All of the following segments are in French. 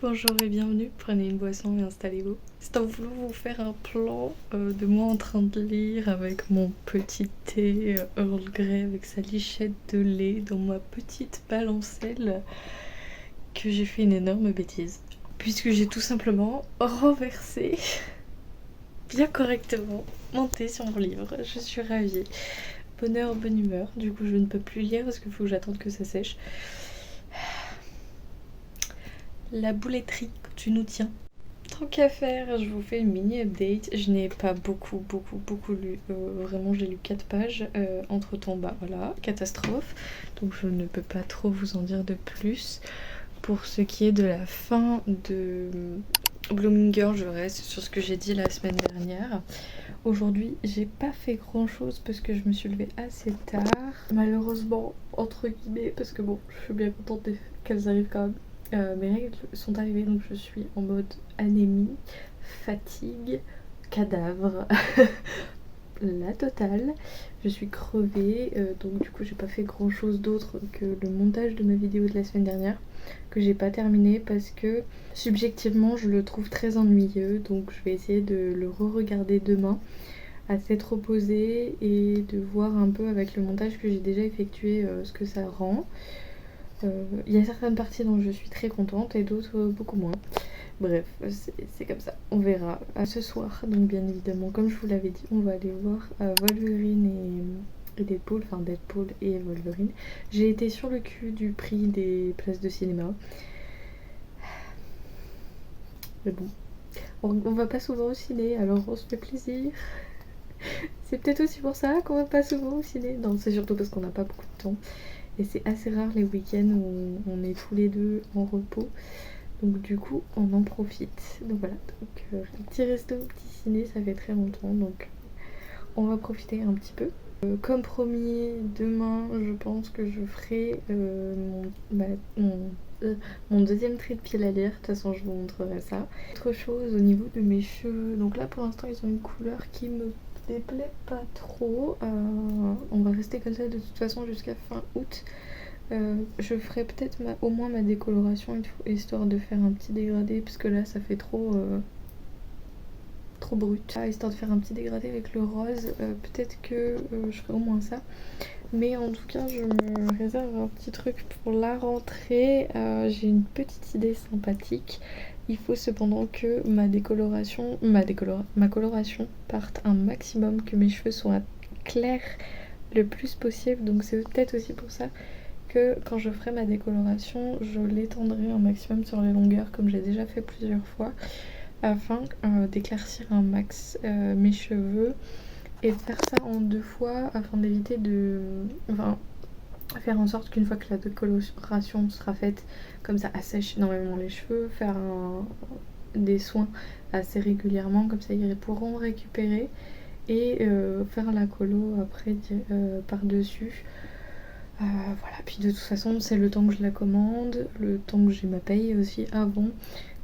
Bonjour et bienvenue, prenez une boisson et installez-vous. C'est en voulant vous faire un plan de moi en train de lire avec mon petit thé Earl Grey avec sa lichette de lait dans ma petite balancelle que j'ai fait une énorme bêtise. Puisque j'ai tout simplement renversé bien correctement mon thé sur mon livre. Je suis ravie. Bonheur, bonne humeur. Du coup je ne peux plus lire parce qu'il faut que j'attende que ça sèche. La bouletterie que tu nous tiens. Tant qu'à faire, je vous fais une mini update. Je n'ai pas beaucoup lu. Vraiment, j'ai lu 4 pages. Entre temps, bah voilà, catastrophe. Donc je ne peux pas trop vous en dire de plus. Pour ce qui est de la fin de Blooming Girl, je reste sur ce que j'ai dit la semaine dernière. Aujourd'hui, j'ai pas fait grand chose parce que je me suis levée assez tard. Malheureusement, entre guillemets, parce que bon, je suis bien contente qu'elles arrivent quand même. Mes règles sont arrivées, donc je suis en mode anémie, fatigue, cadavre, la totale. Je suis crevée, donc du coup j'ai pas fait grand chose d'autre que le montage de ma vidéo de la semaine dernière, que j'ai pas terminé parce que subjectivement je le trouve très ennuyeux, donc je vais essayer de le re-regarder demain à s'être reposée et de voir un peu avec le montage que j'ai déjà effectué ce que ça rend. Il y a certaines parties dont je suis très contente et d'autres beaucoup moins. Bref, c'est comme ça, on verra. Ce soir, donc bien évidemment, comme je vous l'avais dit, on va aller voir Wolverine et Deadpool, enfin Deadpool et Wolverine. J'ai été sur le cul du prix des places de cinéma. Mais bon, on va pas souvent au ciné, alors on se fait plaisir. C'est peut-être aussi pour ça qu'on va pas souvent au ciné. Non, c'est surtout parce qu'on n'a pas beaucoup de temps. Et c'est assez rare les week-ends où on est tous les deux en repos. Donc du coup, on en profite. Donc voilà, donc, petit resto, petit ciné, ça fait très longtemps. Donc on va profiter un petit peu. Comme promis, demain, je pense que je ferai mon deuxième trait de pied à lire. De toute façon, je vous montrerai ça. Autre chose au niveau de mes cheveux. Donc là, pour l'instant, ils ont une couleur qui me déplaît pas trop. On va rester comme ça de toute façon jusqu'à fin août. Je ferai peut-être au moins ma décoloration histoire de faire un petit dégradé parce que là ça fait trop brut. Histoire de faire un petit dégradé avec le rose, peut-être que je ferai au moins ça. Mais en tout cas, je me réserve un petit truc pour la rentrée. J'ai une petite idée sympathique. Il faut cependant que ma coloration parte un maximum, que mes cheveux soient clairs le plus possible. Donc c'est peut-être aussi pour ça que quand je ferai ma décoloration, je l'étendrai un maximum sur les longueurs comme j'ai déjà fait plusieurs fois afin d'éclaircir un max mes cheveux et de faire ça en 2 fois afin d'éviter faire en sorte qu'une fois que la décoloration sera faite, comme ça assèche énormément les cheveux, faire des soins assez régulièrement, comme ça ils pourront récupérer et faire la colo après par-dessus. Voilà, puis de toute façon c'est le temps que je la commande, le temps que j'ai ma paye aussi avant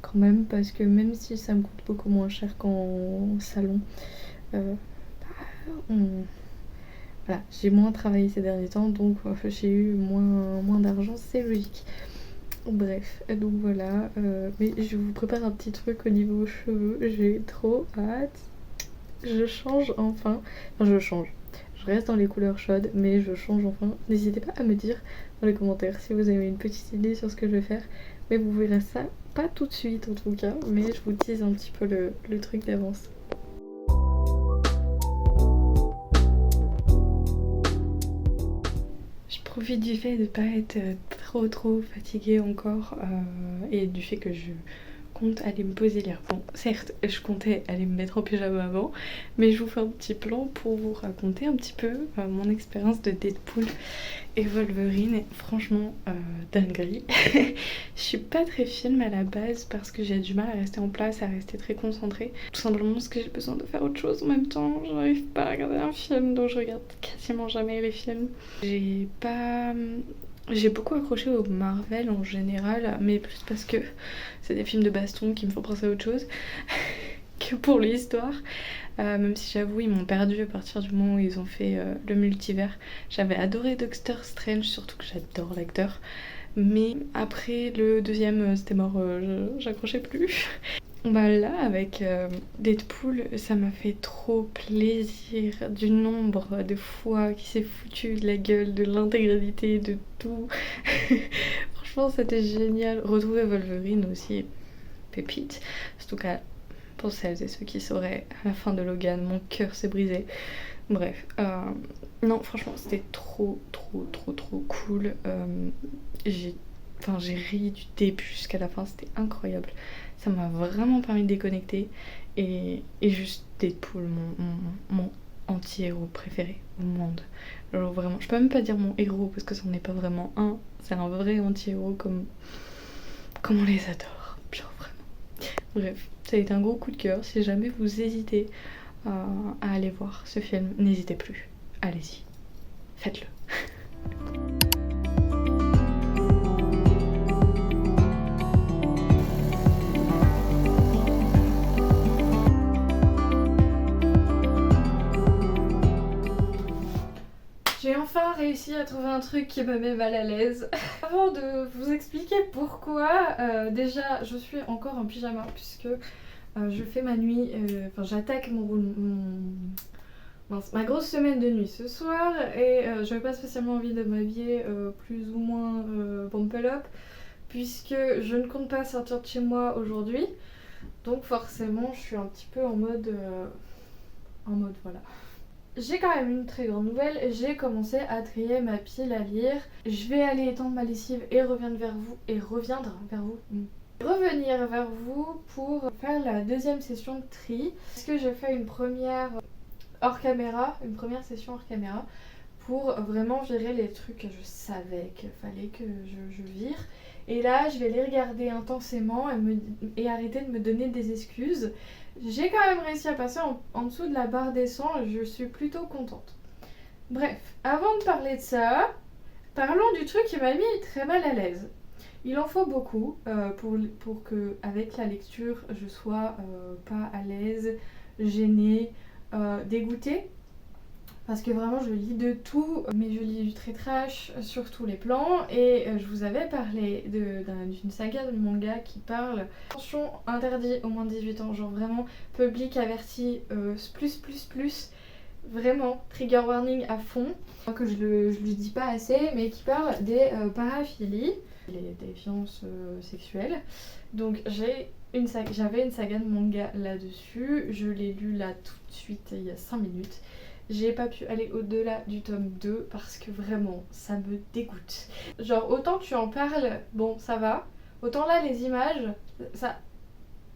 quand même, parce que même si ça me coûte beaucoup moins cher qu'en salon, voilà, j'ai moins travaillé ces derniers temps, donc j'ai eu moins d'argent, c'est logique. Bref, donc voilà, mais je vous prépare un petit truc au niveau cheveux, j'ai trop hâte. Je change enfin, je reste dans les couleurs chaudes, mais je change enfin. N'hésitez pas à me dire dans les commentaires si vous avez une petite idée sur ce que je vais faire. Mais vous verrez ça pas tout de suite en tout cas, mais je vous tease un petit peu le truc d'avance. Je profite du fait de pas être trop fatiguée encore et du fait que je compte aller me poser lire. Bon, certes, je comptais aller me mettre en pyjama avant, mais je vous fais un petit plan pour vous raconter un petit peu mon expérience de Deadpool et Wolverine. Et franchement, dinguerie. Je suis pas très film à la base parce que j'ai du mal à rester en place, à rester très concentrée. Tout simplement parce que j'ai besoin de faire autre chose en même temps. J'arrive pas à regarder un film, donc je regarde quasiment jamais les films. J'ai beaucoup accroché au Marvel en général, mais plus parce que c'est des films de baston qui me font penser à autre chose que pour l'histoire. Même si j'avoue, ils m'ont perdu à partir du moment où ils ont fait le multivers. J'avais adoré Doctor Strange, surtout que j'adore l'acteur. Mais après le deuxième, c'était mort, j'accrochais plus. Bah là, avec Deadpool, ça m'a fait trop plaisir du nombre de fois qui s'est foutu de la gueule, de l'intégralité, de tout. Franchement, c'était génial. Retrouver Wolverine aussi, pépite. Surtout qu'à pour celles et ceux qui sauraient, à la fin de Logan, mon cœur s'est brisé. Bref, non, franchement, c'était trop cool. J'ai ri du début jusqu'à la fin, c'était incroyable. Ça m'a vraiment permis de déconnecter. Et juste Deadpool, mon anti-héros préféré au monde. Genre vraiment, je peux même pas dire mon héros parce que c'en est pas vraiment un. C'est un vrai anti-héros comme on les adore. Genre vraiment. Bref, ça a été un gros coup de cœur. Si jamais vous hésitez à aller voir ce film, n'hésitez plus. Allez-y, faites-le. J'ai enfin réussi à trouver un truc qui me met mal à l'aise. Avant de vous expliquer pourquoi, déjà je suis encore en pyjama puisque je fais ma nuit, j'attaque ma grosse semaine de nuit ce soir et j'avais pas spécialement envie de m'habiller plus ou moins pumple up puisque je ne compte pas sortir de chez moi aujourd'hui. Donc forcément je suis un petit peu en mode voilà. J'ai quand même une très grande nouvelle, j'ai commencé à trier ma pile à lire. Je vais aller étendre ma lessive et revenir vers vous pour faire la deuxième session de tri. Parce que j'ai fait une première session hors caméra pour vraiment virer les trucs que je savais qu'il fallait que je vire. Et là, je vais les regarder intensément et arrêter de me donner des excuses. J'ai quand même réussi à passer en dessous de la barre des 100 et je suis plutôt contente. Bref, avant de parler de ça, parlons du truc qui m'a mis très mal à l'aise. Il en faut beaucoup pour que, avec la lecture, je sois pas à l'aise, gênée, dégoûtée. Parce que vraiment je lis de tout, mais je lis du très trash sur tous les plans. Et je vous avais parlé d'une saga de manga qui parle attention interdit au moins de 18 ans, genre vraiment public averti plus. Vraiment trigger warning à fond, que je le dis pas assez, mais qui parle des paraphilies, des déviances sexuelles. Donc j'avais une saga de manga là-dessus, je l'ai lu là tout de suite il y a 5 minutes. J'ai pas pu aller au-delà du tome 2 parce que vraiment ça me dégoûte. Genre autant tu en parles, bon ça va, autant là les images, ça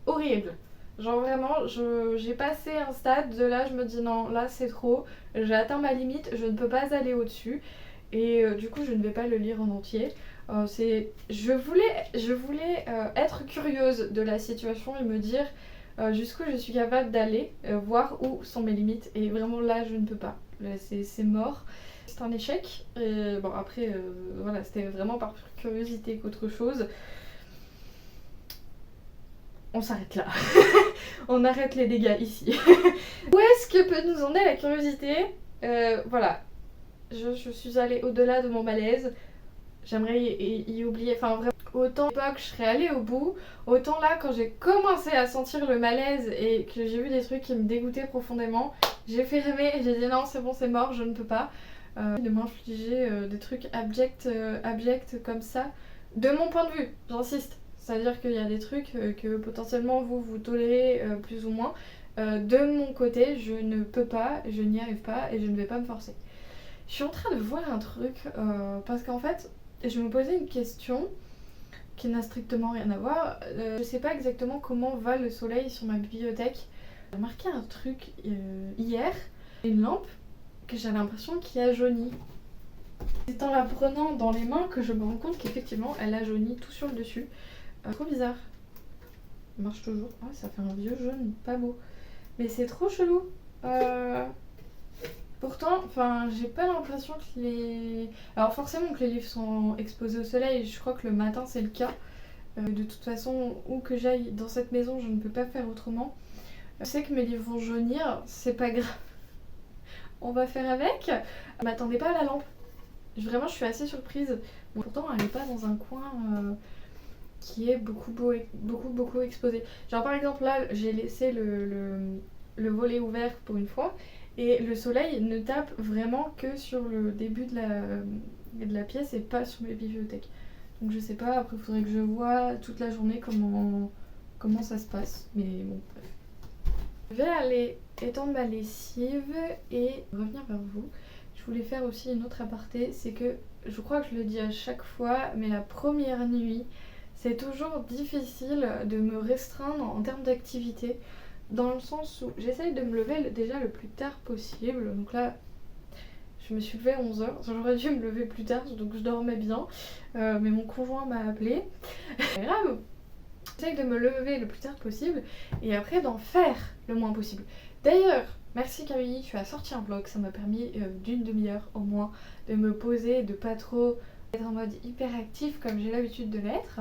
horrible. Genre vraiment j'ai passé un stade de là je me dis non là c'est trop, j'ai atteint ma limite, je ne peux pas aller au-dessus et du coup je ne vais pas le lire en entier. Je voulais être curieuse de la situation et me dire jusqu'où je suis capable d'aller, voir où sont mes limites et vraiment là je ne peux pas. Là, c'est mort. C'est un échec. Et bon après voilà c'était vraiment par curiosité qu'autre chose. On s'arrête là. On arrête les dégâts ici. Où est-ce que peut nous emmener la curiosité? Voilà. Je suis allée au-delà de mon malaise. J'aimerais y oublier. Enfin vraiment, autant à l'époque je serais allée au bout, autant là quand j'ai commencé à sentir le malaise et que j'ai vu des trucs qui me dégoûtaient profondément, j'ai fermé et j'ai dit non c'est bon c'est mort, je ne peux pas. De m'infliger des trucs abjects comme ça. De mon point de vue, j'insiste. C'est-à-dire qu'il y a des trucs que potentiellement vous tolérez plus ou moins. De mon côté, je ne peux pas, je n'y arrive pas et je ne vais pas me forcer. Je suis en train de voir un truc parce qu'en fait, je me posais une question qui n'a strictement rien à voir. Je sais pas exactement comment va le soleil sur ma bibliothèque. J'ai remarqué un truc hier, une lampe que j'avais l'impression qui a jauni. C'est en la prenant dans les mains que je me rends compte qu'effectivement elle a jauni tout sur le dessus. Trop bizarre. Il marche toujours. Ah, ça fait un vieux jaune, pas beau. Mais c'est trop chelou. Pourtant, j'ai pas l'impression que les... Alors forcément que les livres sont exposés au soleil, je crois que le matin c'est le cas. De toute façon, où que j'aille dans cette maison, je ne peux pas faire autrement. Je sais que mes livres vont jaunir, c'est pas grave. On va faire avec. M'attendez pas à la lampe. Vraiment, je suis assez surprise. Bon, pourtant, elle n'est pas dans un coin qui est beaucoup exposé. Genre par exemple là, j'ai laissé le volet ouvert pour une fois et le soleil ne tape vraiment que sur le début de la pièce et pas sur mes bibliothèques. Donc je sais pas, après il faudrait que je vois toute la journée comment ça se passe. Mais bon, bref. Je vais aller étendre ma lessive et revenir vers vous. Je voulais faire aussi une autre aparté, c'est que je crois que je le dis à chaque fois, mais la première nuit, c'est toujours difficile de me restreindre en termes d'activité, dans le sens où j'essaye de me lever déjà le plus tard possible. Donc là, je me suis levée à 11h, j'aurais dû me lever plus tard, donc je dormais bien, mais mon conjoint m'a appelé. Grave, j'essaye de me lever le plus tard possible et après d'en faire le moins possible. D'ailleurs, merci Camille, tu as sorti un vlog, ça m'a permis d'une demi-heure au moins de me poser, de pas trop être en mode hyper actif comme j'ai l'habitude de l'être.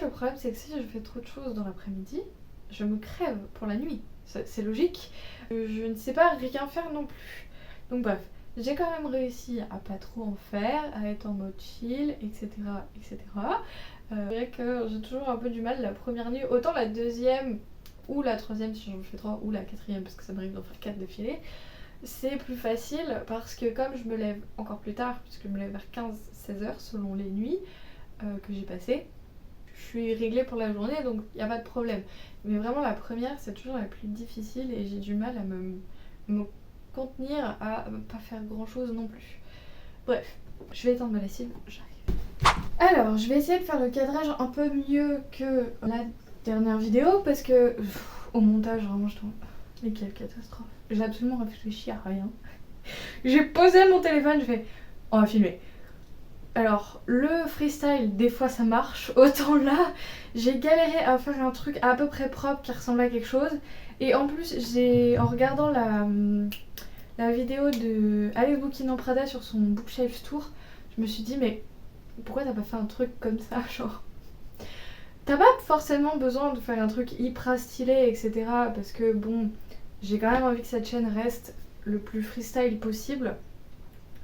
Le problème c'est que si je fais trop de choses dans l'après-midi, je me crève pour la nuit, c'est logique. Je ne sais pas rien faire non plus. Donc bref, j'ai quand même réussi à pas trop en faire, à être en mode chill, etc. etc. C'est vrai que j'ai toujours un peu du mal la première nuit, autant la deuxième ou la troisième si j'en fais 3 ou la quatrième parce que ça m'arrive d'en faire 4 défilés, c'est plus facile parce que comme je me lève encore plus tard, puisque je me lève vers 15-16 heures selon les nuits que j'ai passées, je suis réglée pour la journée donc il n'y a pas de problème. Mais vraiment la première c'est toujours la plus difficile et j'ai du mal à me contenir à pas faire grand chose non plus. Bref, je vais étendre ma lessive, j'arrive. Alors, je vais essayer de faire le cadrage un peu mieux que la dernière vidéo parce que au montage, vraiment, je trouve. Mais quelle catastrophe! J'ai absolument réfléchi à rien. J'ai posé mon téléphone, je fais on va filmer. Alors, le freestyle, des fois ça marche, autant là, j'ai galéré à faire un truc à peu près propre qui ressemble à quelque chose. Et en plus, en regardant la vidéo de Alex Bouquin Prada sur son Bookshelf Tour, je me suis dit mais pourquoi t'as pas fait un truc comme ça, genre t'as pas forcément besoin de faire un truc hyper stylé, etc. Parce que bon, j'ai quand même envie que cette chaîne reste le plus freestyle possible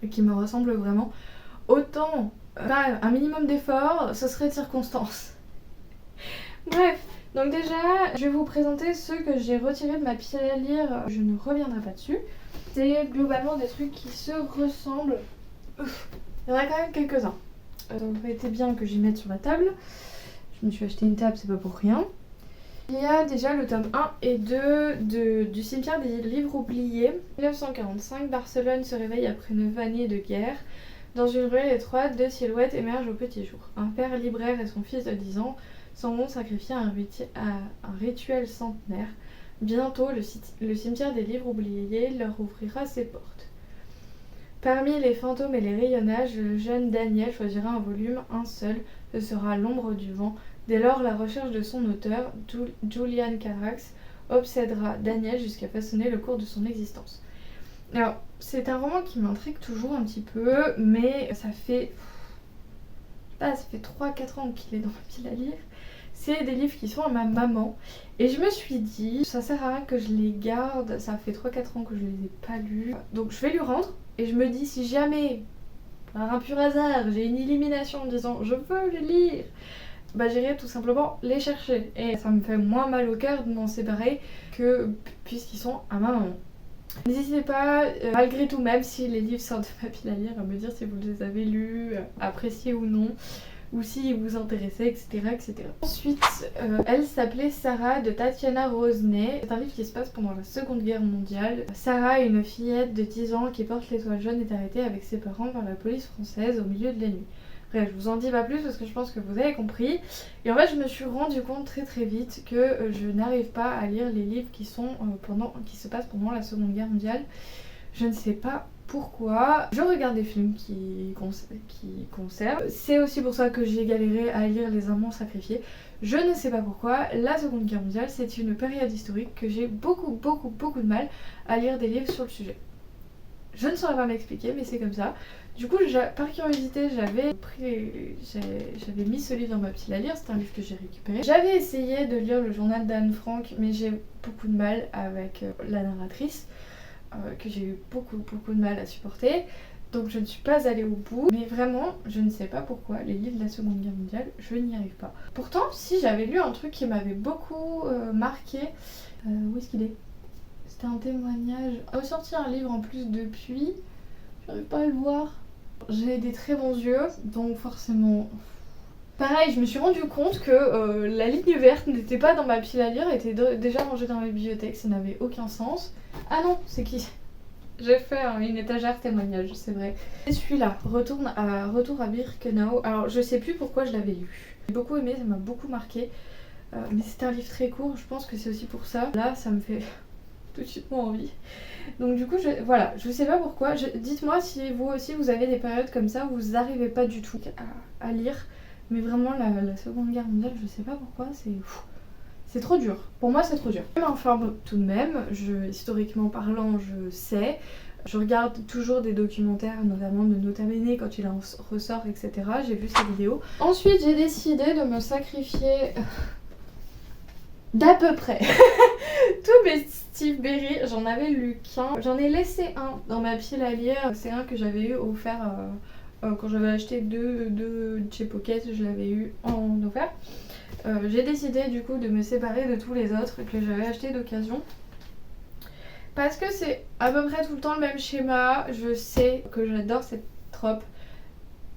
et qui me ressemble vraiment. Autant pas un minimum d'effort, ce serait de circonstance. Bref, donc déjà, je vais vous présenter ceux que j'ai retirés de ma pile à lire. Je ne reviendrai pas dessus. C'est globalement des trucs qui se ressemblent. Il y en a quand même quelques-uns. Donc ça aurait été bien que j'y mette sur la table. Je me suis acheté une table, c'est pas pour rien. Il y a déjà le tome 1 et 2 du cimetière des livres oubliés. 1945, Barcelone se réveille après 9 années de guerre. Dans une ruelle étroite, 2 silhouettes émergent au petit jour. Un père libraire et son fils de 10 ans s'en vont sacrifier à un rituel centenaire. Bientôt, le cimetière des livres oubliés leur ouvrira ses portes. Parmi les fantômes et les rayonnages, le jeune Daniel choisira un volume, un seul, ce sera L'ombre du vent. Dès lors, la recherche de son auteur, Julian Carax, obsédera Daniel jusqu'à façonner le cours de son existence. Alors, c'est un roman qui m'intrigue toujours un petit peu, mais ça fait 3-4 ans qu'il est dans ma pile à lire. C'est des livres qui sont à ma maman. Et je me suis dit, ça sert à rien que je les garde, ça fait 3-4 ans que je les ai pas lus. Donc je vais lui rendre. Et je me dis, si jamais, par un pur hasard, j'ai une illumination en me disant je veux les lire, bah j'irai tout simplement les chercher. Et ça me fait moins mal au cœur de m'en séparer que puisqu'ils sont à ma maman. N'hésitez pas, malgré tout, même si les livres sortent de ma pile à lire, à me dire si vous les avez lus, appréciés ou non, ou s'ils vous intéressaient, etc. etc. Ensuite, elle s'appelait Sarah de Tatiana Rosnay. C'est un livre qui se passe pendant la Seconde Guerre mondiale. Sarah, une fillette de 10 ans qui porte l'étoile jaune, est arrêtée avec ses parents par la police française au milieu de la nuit. Bref, je vous en dis pas plus parce que je pense que vous avez compris. Et en fait, je me suis rendu compte très vite que je n'arrive pas à lire les livres qui se passent pendant la Seconde Guerre mondiale. Je ne sais pas pourquoi. Je regarde des films qui conservent. C'est aussi pour ça que j'ai galéré à lire Les Amants sacrifiés. Je ne sais pas pourquoi. La Seconde Guerre mondiale, c'est une période historique que j'ai beaucoup de mal à lire des livres sur le sujet. Je ne saurais pas m'expliquer, mais c'est comme ça. Du coup, par curiosité, j'avais mis ce livre dans ma pile à lire, c'est un livre que j'ai récupéré. J'avais essayé de lire le journal d'Anne Frank, mais j'ai beaucoup de mal avec la narratrice, que j'ai eu beaucoup de mal à supporter. Donc je ne suis pas allée au bout. Mais vraiment, je ne sais pas pourquoi, les livres de la Seconde Guerre mondiale, je n'y arrive pas. Pourtant, si j'avais lu un truc qui m'avait beaucoup marqué... où est-ce qu'il est? C'était un témoignage. Il a sorti un livre en plus depuis. J'arrive pas à le voir. J'ai des très bons yeux, donc forcément... Pareil, je me suis rendu compte que la ligne verte n'était pas dans ma pile à lire, était déjà rangée dans ma bibliothèque, ça n'avait aucun sens. Ah non, c'est qui? J'ai fait une étagère témoignage, c'est vrai. Et celui-là, Retour à Birkenau. Alors je sais plus pourquoi je l'avais lu. J'ai beaucoup aimé, ça m'a beaucoup marqué. Mais c'était un livre très court, je pense que c'est aussi pour ça. Là, ça me fait tout de suite moins envie. Donc du coup, voilà, je sais pas pourquoi. Dites-moi si vous aussi vous avez des périodes comme ça où vous n'arrivez pas du tout à lire. Mais vraiment, la Seconde Guerre mondiale, je sais pas pourquoi, c'est trop dur. Pour moi, c'est trop dur. Je m'informe tout de même, historiquement parlant, je sais. Je regarde toujours des documentaires, notamment de Nota Bene quand il en ressort, etc. J'ai vu ses vidéos. Ensuite, j'ai décidé de me sacrifier d'à peu près tous mes Steve Berry. J'en avais lu qu'un. J'en ai laissé un dans ma pile à lire. C'est un que j'avais eu offert quand j'avais acheté deux de chez Pocket. Je l'avais eu en offert. J'ai décidé du coup de me séparer de tous les autres que j'avais acheté d'occasion. Parce que c'est à peu près tout le temps le même schéma. Je sais que j'adore cette trope,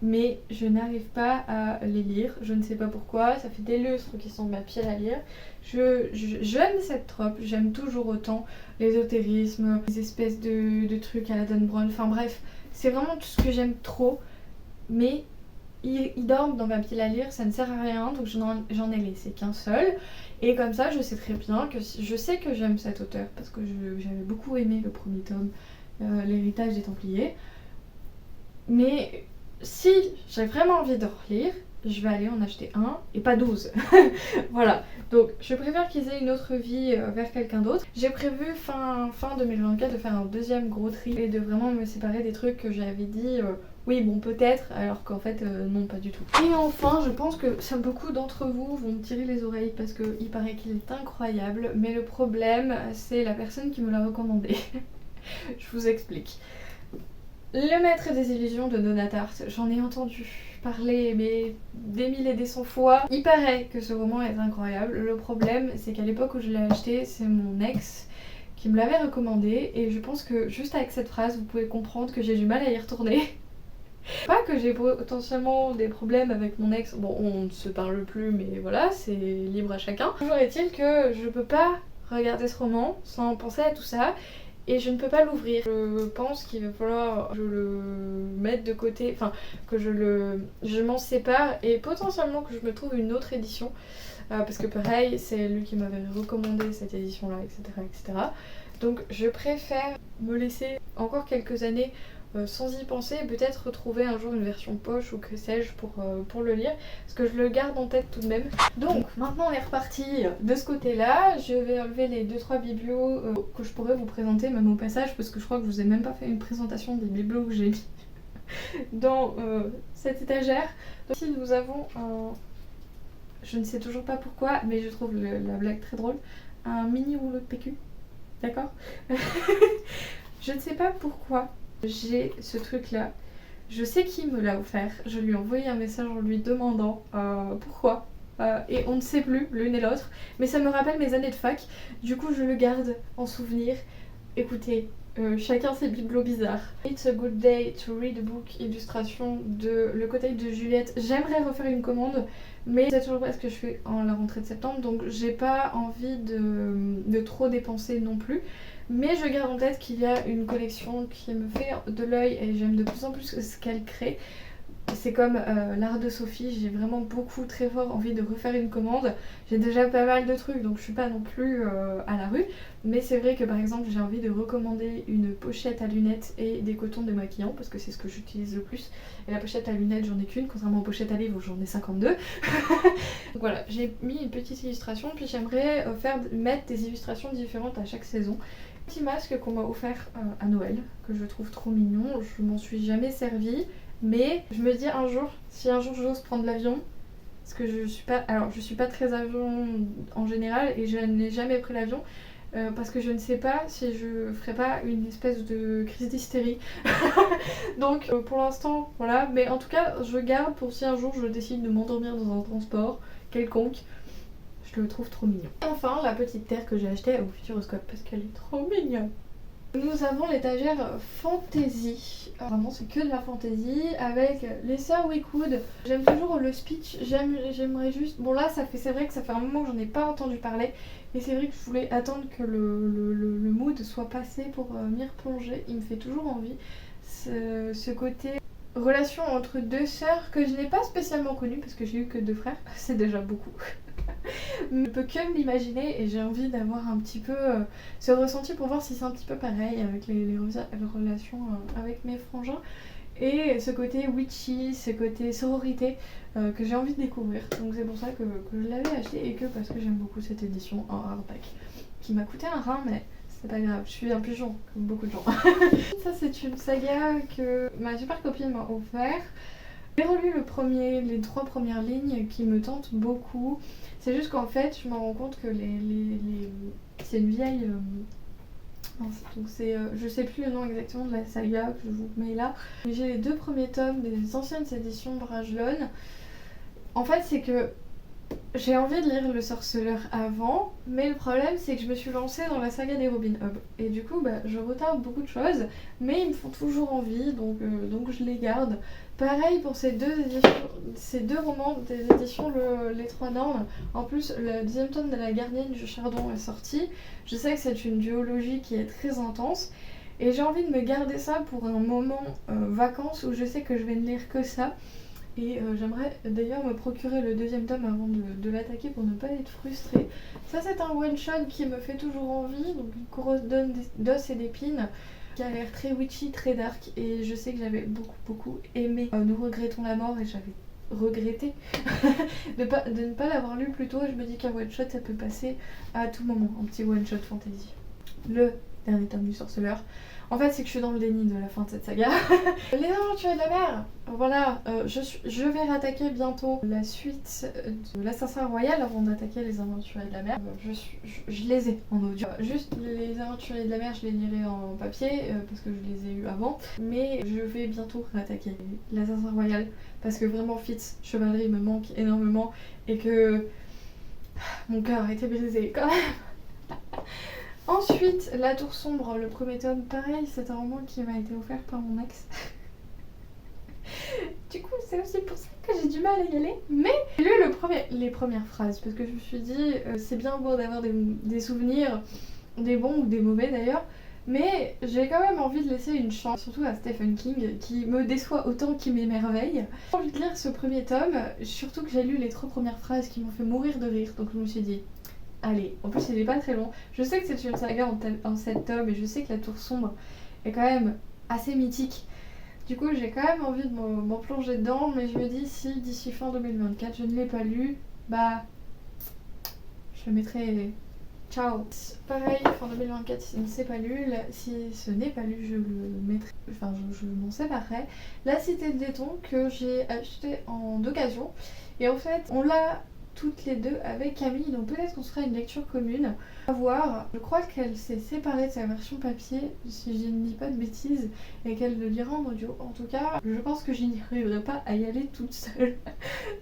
mais je n'arrive pas à les lire. Je ne sais pas pourquoi. Ça fait des lustres qui sont de ma pile à lire. J'aime cette trope. J'aime toujours autant l'ésotérisme, les espèces de trucs à la Dan Brown. Enfin bref, c'est vraiment tout ce que j'aime trop. Mais ils dorment dans ma pile à lire, ça ne sert à rien, donc j'en ai laissé qu'un seul. Et comme ça, je sais très bien que je sais que j'aime cet auteur parce que j'avais beaucoup aimé le premier tome, L'héritage des Templiers. Mais si j'ai vraiment envie de relire, je vais aller en acheter un et pas 12. Voilà, donc je préfère qu'ils aient une autre vie vers quelqu'un d'autre. J'ai prévu fin 2024 de faire un deuxième gros tri et de vraiment me séparer des trucs que j'avais dit oui bon peut-être, alors qu'en fait non pas du tout. Et enfin je pense que beaucoup d'entre vous vont me tirer les oreilles parce qu'il paraît qu'il est incroyable, mais le problème c'est la personne qui me l'a recommandé. Je vous explique. Le Maître des Illusions de Donna Tartt, j'en ai entendu parler mais des mille et des cent fois. Il paraît que ce roman est incroyable. Le problème c'est qu'à l'époque où je l'ai acheté, c'est mon ex qui me l'avait recommandé et je pense que juste avec cette phrase vous pouvez comprendre que j'ai du mal à y retourner. Pas que j'ai potentiellement des problèmes avec mon ex, bon on ne se parle plus mais voilà, c'est libre à chacun. Toujours est-il que je peux pas regarder ce roman sans penser à tout ça. Et je ne peux pas l'ouvrir. Je pense qu'il va falloir que je le mette de côté, enfin que je m'en sépare et potentiellement que je me trouve une autre édition. Parce que pareil, c'est lui qui m'avait recommandé cette édition-là, etc., etc. Donc je préfère me laisser encore quelques années sans y penser et peut-être retrouver un jour une version poche ou que sais-je pour le lire. Parce que je le garde en tête tout de même. Donc maintenant on est reparti de ce côté-là. Je vais enlever les 2-3 biblios que je pourrais vous présenter même au passage parce que je crois que je vous ai même pas fait une présentation des biblios que j'ai mis dans cette étagère. Donc ici nous avons un... Je ne sais toujours pas pourquoi mais je trouve la blague très drôle. Un mini rouleau de PQ. D'accord. Je ne sais pas pourquoi j'ai ce truc là. Je sais qui me l'a offert. Je lui ai envoyé un message en lui demandant pourquoi. Et on ne sait plus l'une et l'autre. Mais ça me rappelle mes années de fac. Du coup je le garde en souvenir. Écoutez, chacun ses bibelots bizarres. It's a good day to read a book, illustration de Le Coteil de Juliette. J'aimerais refaire une commande. Mais c'est toujours pas ce que je fais en la rentrée de septembre. Donc j'ai pas envie de trop dépenser non plus. Mais je garde en tête qu'il y a une collection qui me fait de l'œil et j'aime de plus en plus ce qu'elle crée. C'est comme l'art de Sophie, j'ai vraiment beaucoup très fort envie de refaire une commande. J'ai déjà pas mal de trucs donc je suis pas non plus à la rue. Mais c'est vrai que par exemple j'ai envie de recommander une pochette à lunettes et des cotons démaquillants parce que c'est ce que j'utilise le plus. Et la pochette à lunettes j'en ai qu'une, contrairement aux pochettes à livres où j'en ai 52. Donc voilà, j'ai mis une petite illustration puis j'aimerais mettre des illustrations différentes à chaque saison. Petit masque qu'on m'a offert à Noël que je trouve trop mignon, je m'en suis jamais servi mais je me dis un jour, si un jour j'ose prendre l'avion, parce que je suis pas très avion en général et je n'ai jamais pris l'avion, parce que je ne sais pas si je ferai pas une espèce de crise d'hystérie. Donc pour l'instant, voilà. Mais en tout cas, je garde pour si un jour je décide de m'endormir dans un transport quelconque. Je le trouve trop mignon. Et enfin, la petite terre que j'ai achetée au Futuroscope parce qu'elle est trop mignonne. Nous avons l'étagère fantasy. Vraiment, c'est que de la fantasy avec les sœurs Wickwood. J'aime toujours le speech. J'aimerais juste. Bon, là, c'est vrai que ça fait un moment que j'en ai pas entendu parler. Mais c'est vrai que je voulais attendre que le mood soit passé pour m'y replonger. Il me fait toujours envie. Ce côté relation entre deux sœurs que je n'ai pas spécialement connues parce que j'ai eu que 2 frères. C'est déjà beaucoup. Je ne peux que me l'imaginer et j'ai envie d'avoir un petit peu ce ressenti pour voir si c'est un petit peu pareil avec les relations avec mes frangins et ce côté witchy, ce côté sororité que j'ai envie de découvrir. Donc c'est pour ça que je l'avais acheté et que parce que j'aime beaucoup cette édition en hardback qui m'a coûté un rein mais c'est pas grave, je suis un pigeon comme beaucoup de gens. Ça c'est une saga que ma super copine m'a offert. J'ai relu les 3 premières lignes qui me tentent beaucoup. C'est juste qu'en fait, je me rends compte que c'est une vieille. Donc c'est, je sais plus le nom exactement de la saga que je vous mets là. J'ai les 2 premiers tomes des anciennes éditions Brajlon. En fait, c'est que j'ai envie de lire Le Sorceleur avant, mais le problème c'est que je me suis lancée dans la saga des Robin Hood. Et du coup, je retarde beaucoup de choses, mais ils me font toujours envie, donc je les garde. Pareil pour ces 2 romans des éditions Les Trois Normes. En plus, le 10e tome de La Gardienne du Chardon est sorti. Je sais que c'est une duologie qui est très intense. Et j'ai envie de me garder ça pour un moment vacances où je sais que je vais ne lire que ça. Et j'aimerais d'ailleurs me procurer le 2e tome avant de l'attaquer pour ne pas être frustrée. Ça c'est un one shot qui me fait toujours envie, donc une couronne d'os et d'épines qui a l'air très witchy, très dark et je sais que j'avais beaucoup aimé Nous regrettons la mort et j'avais regretté de ne pas l'avoir lu plus tôt. Je me dis qu'un one shot ça peut passer à tout moment, un petit one shot fantasy. Le dernier tome du Sorceleur. En fait, c'est que je suis dans le déni de la fin de cette saga. Les Aventuriers de la Mer. Voilà, je vais rattaquer bientôt la suite de l'Assassin Royal avant d'attaquer les Aventuriers de la Mer. Je les ai en audio. Juste les Aventuriers de la Mer, je les lirai en papier parce que je les ai eu avant. Mais je vais bientôt rattaquer l'Assassin Royal parce que vraiment Fitz Chevalerie me manque énormément et que mon cœur a été brisé quand même. Ensuite, La Tour Sombre, le premier tome, pareil, c'est un roman qui m'a été offert par mon ex. Du coup, c'est aussi pour ça que j'ai du mal à y aller. Mais j'ai lu les premières phrases parce que je me suis dit, c'est bien beau d'avoir des souvenirs, des bons ou des mauvais d'ailleurs, mais j'ai quand même envie de laisser une chance, surtout à Stephen King, qui me déçoit autant qu'il m'émerveille. J'ai envie de lire ce premier tome, surtout que j'ai lu les 3 premières phrases qui m'ont fait mourir de rire, donc je me suis dit... Allez, en plus il est pas très long. Je sais que c'est une saga en 7 tomes et je sais que La Tour Sombre est quand même assez mythique. Du coup j'ai quand même envie de m'en plonger dedans, mais je me dis si d'ici fin 2024 je ne l'ai pas lu, je le mettrai ciao. Pareil, fin 2024 si ce n'est pas lu, si ce n'est pas lu je le mettrai, enfin je m'en séparerai. La Cité de Letton que j'ai acheté en occasion et en fait on l'a toutes les deux avec Camille, donc peut-être qu'on se fera une lecture commune. À voir, je crois qu'elle s'est séparée de sa version papier, si je ne dis pas de bêtises, et qu'elle le lira en audio. En tout cas, je pense que je n'y arriverai pas à y aller toute seule.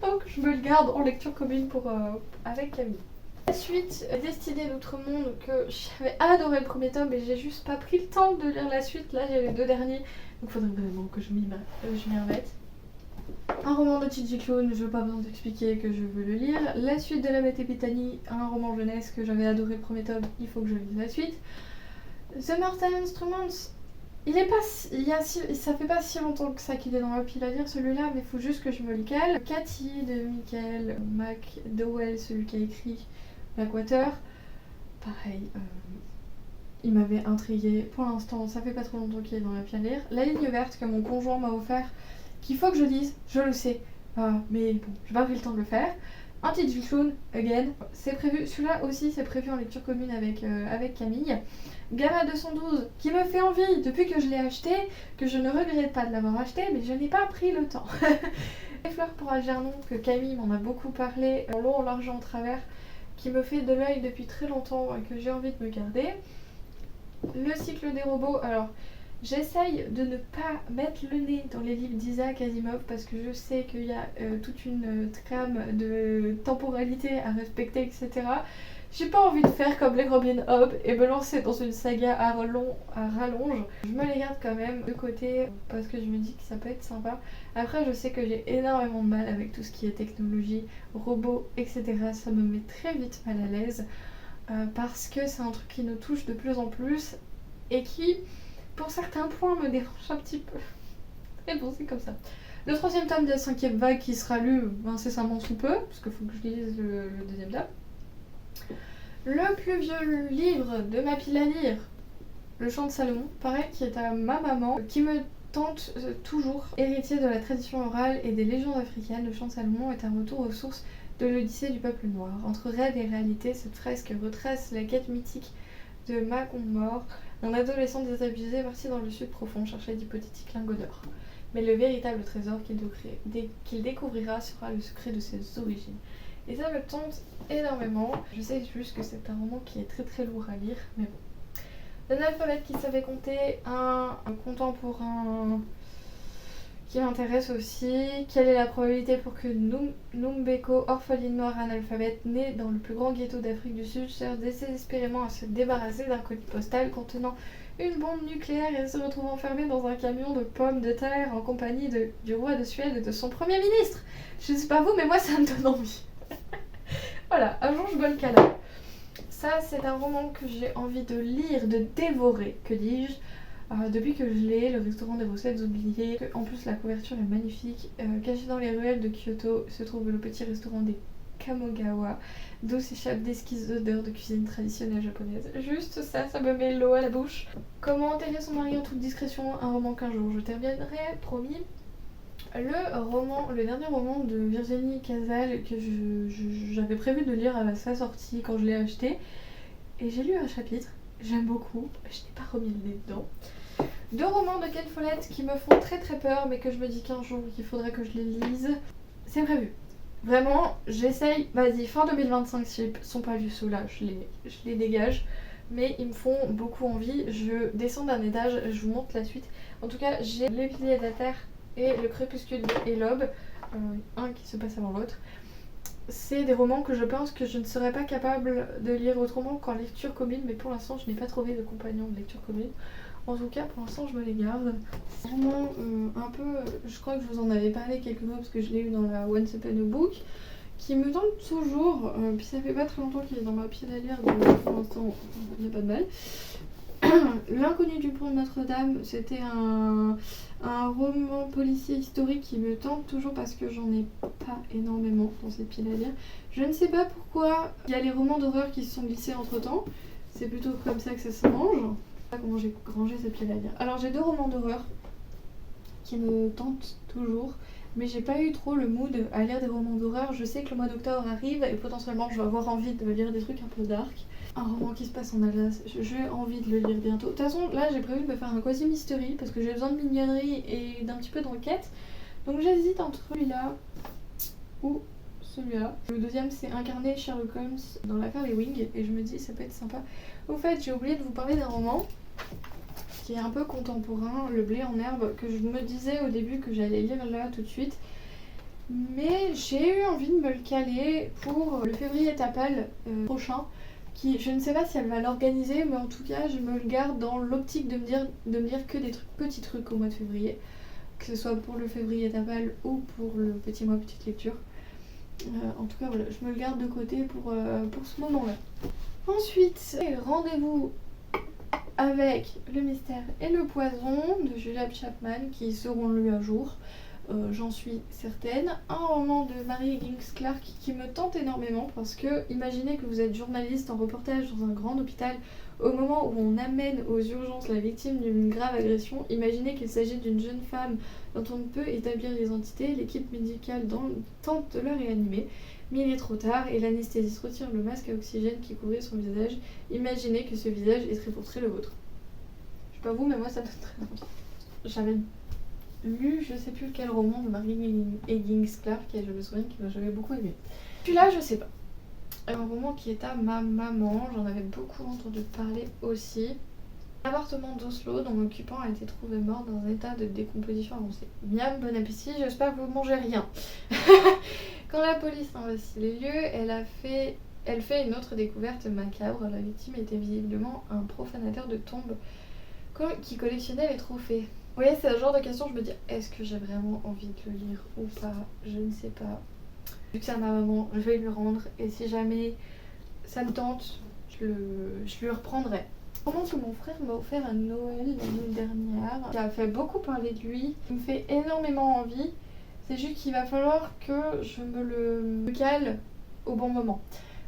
Donc je me le garde en lecture commune avec Camille. La suite, Destinée d'Outre-Monde, que j'avais adoré le premier tome et j'ai juste pas pris le temps de lire la suite. Là j'ai les 2 derniers, donc faudrait vraiment que je m'y remette. Un roman de T.J. Klune, je veux pas besoin d'expliquer que je veux le lire. La suite de La Bête et Bethany, un roman jeunesse que j'avais adoré le premier tome, il faut que je lise la suite. The Mortal Instruments, ça fait pas si longtemps que ça qu'il est dans ma pile à lire celui-là, mais il faut juste que je me le cale. Cathy de Michael McDowell, celui qui a écrit L'Aquateur, pareil, il m'avait intrigué. Pour l'instant, ça fait pas trop longtemps qu'il est dans ma pile à lire. La Ligne Verte que mon conjoint m'a offert, qu'il faut que je lise, je le sais, mais bon, j'ai pas pris le temps de le faire. Un petit Klune, again, c'est prévu, celui-là aussi c'est prévu en lecture commune avec Camille. Gamma 212, qui me fait envie depuis que je l'ai acheté, que je ne regrette pas de l'avoir acheté, mais je n'ai pas pris le temps. Les fleurs pour Algernon, que Camille m'en a beaucoup parlé, en long, en large, en travers, qui me fait de l'œil depuis très longtemps et que j'ai envie de me garder. Le cycle des robots, alors j'essaye de ne pas mettre le nez dans les livres d'Isaac Asimov parce que je sais qu'il y a toute une trame de temporalité à respecter, etc. J'ai pas envie de faire comme les Robin Hood et me lancer dans une saga à rallonge. Je me les garde quand même de côté parce que je me dis que ça peut être sympa. Après, je sais que j'ai énormément de mal avec tout ce qui est technologie, robots, etc. Ça me met très vite mal à l'aise parce que c'est un truc qui nous touche de plus en plus et qui, pour certains points, me dérange un petit peu. Et bon, c'est comme ça. Le 3e tome de la 5e vague qui sera lu incessamment sous peu, parce qu'il faut que je lise le 2e tome. Le plus vieux livre de ma pile à lire, Le Chant de Salomon, pareil, qui est à ma maman, qui me tente toujours. Héritier de la tradition orale et des légendes africaines, Le Chant de Salomon est un retour aux sources de l'Odyssée du peuple noir. Entre rêve et réalité, cette fresque retrace la quête mythique de Macon mort, un adolescent désabusé parti dans le sud profond chercher d'hypothétiques lingots d'or. Mais le véritable trésor qu'il découvrira sera le secret de ses origines. Et ça me tente énormément. Je sais juste que c'est un roman qui est très très lourd à lire, mais bon. L'analphabète qui savait compter, un contemporain qui m'intéresse aussi. Quelle est la probabilité pour que Numbeko, orpheline noire analphabète, née dans le plus grand ghetto d'Afrique du Sud, cherche désespérément à se débarrasser d'un colis postal contenant une bombe nucléaire et se retrouve enfermée dans un camion de pommes de terre en compagnie du roi de Suède et de son premier ministre? Je sais pas vous, mais moi ça me donne envie. Voilà, un jour je bois le câlin. Ça, c'est un roman que j'ai envie de lire, de dévorer, que dis-je, depuis que je l'ai, Le Restaurant des recettes oubliées. En plus, la couverture est magnifique. Caché dans les ruelles de Kyoto se trouve le petit restaurant des Kamogawa, d'où s'échappent d'esquisses odeurs de cuisine traditionnelle japonaise. Juste ça, ça me met l'eau à la bouche. Comment enterrer son mari en toute discrétion, un roman qu'un jour je terminerai, promis. Le dernier roman de Virginie Casal que j'avais prévu de lire à sa sortie quand je l'ai acheté. Et j'ai lu un chapitre, j'aime beaucoup, je n'ai pas remis le nez dedans. 2 romans de Ken Follett qui me font très très peur mais que je me dis qu'un jour il faudrait que je les lise. C'est prévu. Vraiment, j'essaye, vas-y, fin 2025 s'ils sont pas vus ceux-là, je les dégage. Mais ils me font beaucoup envie, je descends d'un étage, je vous montre la suite. En tout cas, j'ai Les Piliers de la Terre et Le Crépuscule et l'Aube, un qui se passe avant l'autre. C'est des romans que je pense que je ne serais pas capable de lire autrement qu'en lecture commune, mais pour l'instant je n'ai pas trouvé de compagnon de lecture commune. En tout cas, pour l'instant je me les garde. Vraiment un peu, je crois que je vous en avais parlé quelques fois parce que je l'ai eu dans la Once Upon a Book, qui me tente toujours, puis ça fait pas très longtemps qu'il est dans ma pile à lire, donc pour l'instant il n'y a pas de mal. L'inconnu du pont de Notre-Dame, c'était un roman policier historique qui me tente toujours parce que j'en ai pas énormément dans cette pile à lire. Je ne sais pas pourquoi il y a les romans d'horreur qui se sont glissés entre temps. C'est plutôt comme ça que ça se mange. Je sais pas comment j'ai rangé cette pile à lire. Alors j'ai 2 romans d'horreur qui me tentent toujours. Mais j'ai pas eu trop le mood à lire des romans d'horreur. Je sais que le mois d'octobre arrive et potentiellement je vais avoir envie de lire des trucs un peu dark. Un roman qui se passe en Alsace, j'ai envie de le lire bientôt. De toute façon, là j'ai prévu de me faire un quasi mystery parce que j'ai besoin de mignonnerie et d'un petit peu d'enquête. Donc j'hésite entre celui-là ou celui-là. Le deuxième c'est Incarner Sherlock Holmes dans l'affaire Les Wings et je me dis ça peut être sympa. Au fait, j'ai oublié de vous parler d'un roman qui est un peu contemporain, Le Blé en herbe, que je me disais au début que j'allais lire là tout de suite. Mais j'ai eu envie de me le caler pour le février tapal prochain. Je ne sais pas si elle va l'organiser, mais en tout cas je me le garde dans l'optique de me dire que des petits trucs au mois de février, que ce soit pour le février tapal ou pour le petit mois petite lecture. En tout cas voilà, je me le garde de côté pour ce moment-là. Ensuite, rendez-vous avec Le Mystère et le Poison de Julia Chapman qui seront lus à jour. J'en suis certaine. Un roman de Mary Higgins Clark qui me tente énormément parce que imaginez que vous êtes journaliste en reportage dans un grand hôpital au moment où on amène aux urgences la victime d'une grave agression. Imaginez qu'il s'agit d'une jeune femme dont on ne peut établir l'identité. L'équipe médicale tente de la réanimer, mais il est trop tard et l'anesthésiste retire le masque à oxygène qui couvrait son visage. Imaginez que ce visage est trait pour trait le vôtre. Je sais pas vous, mais moi ça me donne très envie. J'avais lu je sais plus quel roman de Mary Higgins Clark et je me souviens que j'avais beaucoup aimé. Puis là je sais pas. Un roman qui est à ma maman, j'en avais beaucoup entendu parler aussi. L'appartement d'Oslo dont l'occupant a été trouvé mort dans un état de décomposition avancée. Miam, bon appétit, j'espère que vous mangez rien. Quand la police investit les lieux, elle fait une autre découverte macabre. La victime était visiblement un profanateur de tombes qui collectionnait les trophées. Vous voyez, c'est le genre de question, je me dis, est-ce que j'ai vraiment envie de le lire ou pas? Je ne sais pas. Vu que c'est à ma maman, je vais lui rendre, et si jamais ça me tente, je lui reprendrai. Comment que mon frère m'a offert à Noël l'année dernière, qui a fait beaucoup parler de lui, il me fait énormément envie. C'est juste qu'il va falloir que je me le cale au bon moment.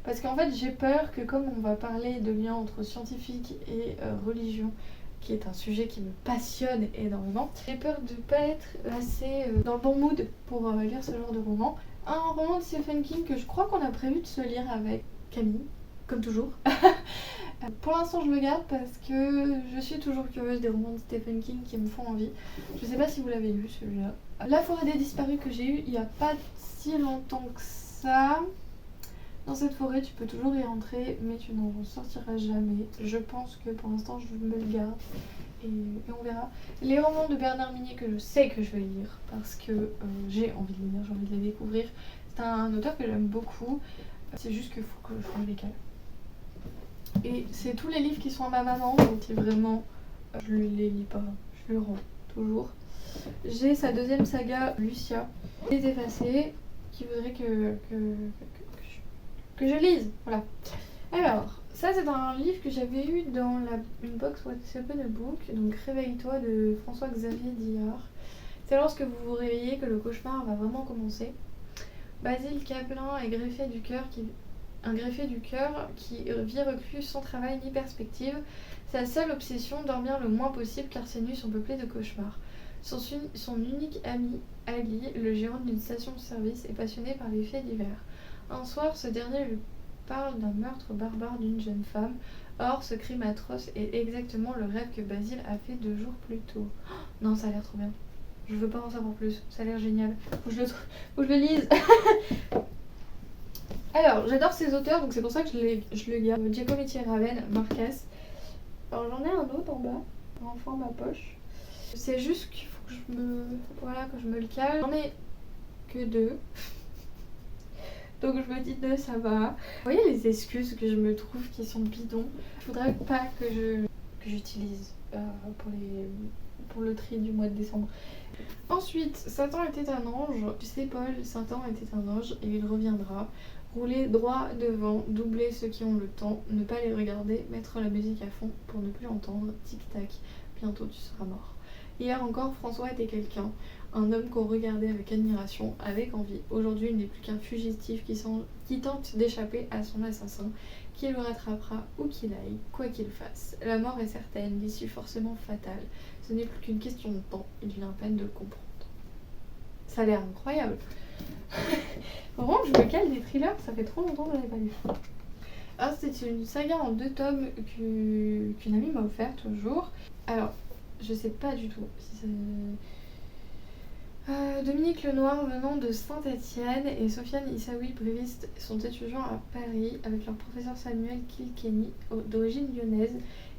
Parce qu'en fait, j'ai peur que comme on va parler de lien entre scientifique et religion, qui est un sujet qui me passionne énormément, j'ai peur de pas être assez dans le bon mood pour lire ce genre de roman. Un roman de Stephen King que je crois qu'on a prévu de se lire avec Camille, comme toujours. Pour l'instant, je le garde parce que je suis toujours curieuse des romans de Stephen King qui me font envie. Je sais pas si vous l'avez lu celui-là. La forêt des disparus que j'ai eu il y a pas si longtemps que ça. Dans cette forêt, tu peux toujours y entrer, mais tu n'en sortiras jamais. Je pense que pour l'instant, je me le garde et on verra. Les romans de Bernard Minet que je sais que je vais lire parce que j'ai envie de les lire, j'ai envie de les découvrir. C'est un auteur que j'aime beaucoup. C'est juste qu'il faut que je me les cale. Et c'est tous les livres qui sont à ma maman, donc vraiment, je les lis pas, je lui rends toujours. J'ai sa deuxième saga, Lucia, qui est effacée, qui voudrait que je lise. Voilà. Alors, ça c'est un livre que j'avais eu dans une box What's Up in a Book, donc Réveille-toi de François-Xavier Dillard. C'est lorsque vous vous réveillez que le cauchemar va vraiment commencer. Basile Caplin est un greffier du cœur qui vit reclus sans travail ni perspective. Sa seule obsession, dormir le moins possible car ses nuits sont peuplées de cauchemars. Son unique ami, Ali, le gérant d'une station-service, est passionné par les faits divers. Un soir, ce dernier lui parle d'un meurtre barbare d'une jeune femme. Or, ce crime atroce est exactement le rêve que Basile a fait 2 jours plus tôt. Oh, non, ça a l'air trop bien. Je veux pas en savoir plus, ça a l'air génial. Faut que je le lise. Alors, j'adore ces auteurs, donc c'est pour ça que je le garde. Giacometti Raven, Marquez. Alors, j'en ai un autre en bas, en format poche. C'est juste qu'il faut que je me le cale. J'en ai que 2. Donc je me dis 2, ça va. Vous voyez les excuses que je me trouve qui sont bidons. Je voudrais pas que j'utilise pour le tri du mois de décembre. Ensuite, Satan était un ange. Tu sais Paul, Satan était un ange et il reviendra. Rouler droit devant, doubler ceux qui ont le temps, ne pas les regarder, mettre la musique à fond pour ne plus entendre, tic-tac, bientôt tu seras mort. Hier encore, François était quelqu'un, un homme qu'on regardait avec admiration, avec envie. Aujourd'hui, il n'est plus qu'un fugitif qui tente d'échapper à son assassin, qui le rattrapera où qu'il aille, quoi qu'il fasse. La mort est certaine, l'issue forcément fatale. Ce n'est plus qu'une question de temps, il vient à peine de le comprendre. Ça a l'air incroyable. Vraiment, je me cale des thrillers, ça fait trop longtemps que je n'avais pas lu. Alors, c'est une saga en 2 tomes qu'une amie m'a offert toujours. Alors, je sais pas du tout si c'est... Dominique Lenoir venant de Saint-Étienne et Sofiane Issaoui Briviste sont étudiants à Paris avec leur professeur Samuel Kilkenny d'origine lyonnaise.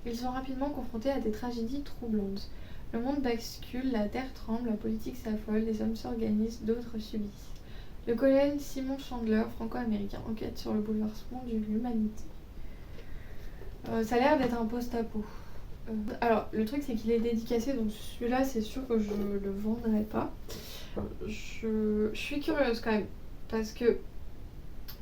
Ils sont rapidement confrontés à des tragédies troublantes. Le monde bascule, la terre tremble, la politique s'affole, des hommes s'organisent, d'autres subissent. Le colonel Simon Chandler, franco-américain, enquête sur le bouleversement de l'humanité. Ça a l'air d'être un post-apo. Alors, le truc c'est qu'il est dédicacé, donc celui-là c'est sûr que je le vendrai pas. Je suis curieuse quand même, parce que